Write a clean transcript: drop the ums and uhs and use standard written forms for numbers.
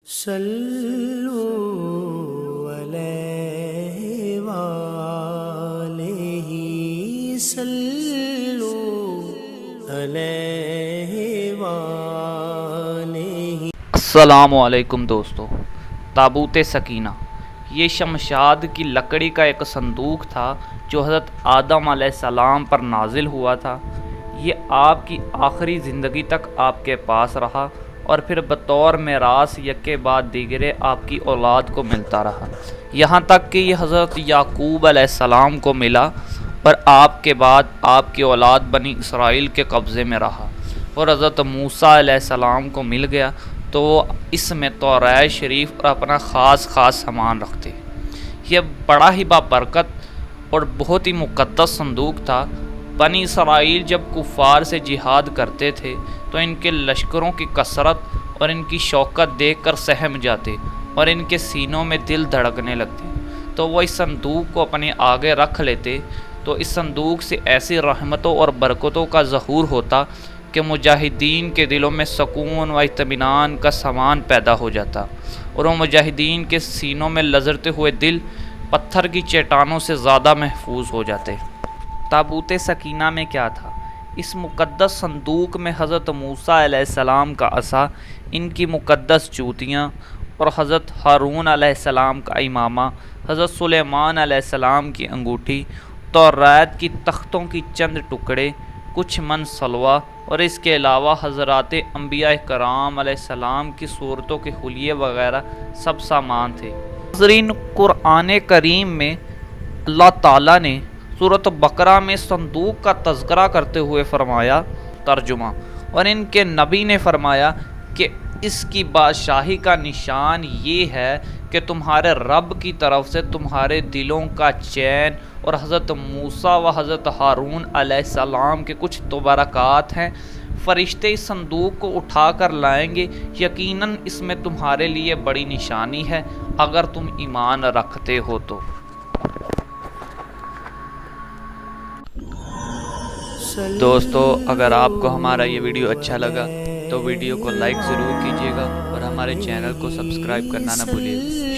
صلو علیہ وآلہ صلو علیہ وآلہ۔ السلام علیکم دوستو۔ تابوت سکینہ یہ شمشاد کی لکڑی کا ایک صندوق تھا جو حضرت آدم علیہ السلام پر نازل ہوا تھا۔ یہ آپ کی آخری زندگی تک آپ کے پاس رہا اور پھر بطور میراث یکے بعد دیگرے آپ کی اولاد کو ملتا رہا، یہاں تک کہ یہ حضرت یعقوب علیہ السلام کو ملا اور آپ کے بعد آپ کی اولاد بنی اسرائیل کے قبضے میں رہا، اور حضرت موسیٰ علیہ السلام کو مل گیا تو وہ اس میں توراۃ شریف اور اپنا خاص سامان رکھتے۔ یہ بڑا ہی بابرکت اور بہت ہی مقدس صندوق تھا۔ بنی اسرائیل جب کفار سے جہاد کرتے تھے تو ان کے لشکروں کی کثرت اور ان کی شوکت دیکھ کر سہم جاتے اور ان کے سینوں میں دل دھڑکنے لگتے، تو وہ اس صندوق کو اپنے آگے رکھ لیتے، تو اس صندوق سے ایسی رحمتوں اور برکتوں کا ظہور ہوتا کہ مجاہدین کے دلوں میں سکون و اطمینان کا سامان پیدا ہو جاتا، اور وہ مجاہدین کے سینوں میں لرزتے ہوئے دل پتھر کی چٹانوں سے زیادہ محفوظ ہو جاتے۔ تابوت سکینہ میں کیا تھا؟ اس مقدس صندوق میں حضرت موسیٰ علیہ السلام کا عصا، ان کی مقدس جوتیاں، اور حضرت ہارون علیہ السلام کا امامہ، حضرت سلیمان علیہ السلام کی انگوٹھی، توراۃ کی تختوں کی چند ٹکڑے، کچھ من سلوہ، اور اس کے علاوہ حضرات انبیاء کرام علیہ السلام کی صورتوں کے حلیے وغیرہ سب سامان تھے۔ ناظرین، قرآن کریم میں اللہ تعالیٰ نے سورۃ بقرہ میں صندوق کا تذکرہ کرتے ہوئے فرمایا، ترجمہ، اور ان کے نبی نے فرمایا کہ اس کی بادشاہی کا نشان یہ ہے کہ تمہارے رب کی طرف سے تمہارے دلوں کا چین، اور حضرت موسیٰ و حضرت ہارون علیہ السلام کے کچھ تو برکات ہیں۔ فرشتے اس صندوق کو اٹھا کر لائیں گے، یقیناً اس میں تمہارے لیے بڑی نشانی ہے اگر تم ایمان رکھتے ہو تو۔ دوستو، اگر آپ کو ہمارا یہ ویڈیو اچھا لگا تو ویڈیو کو لائک ضرور کیجیے گا اور ہمارے چینل کو سبسکرائب کرنا نہ بھولیے گا۔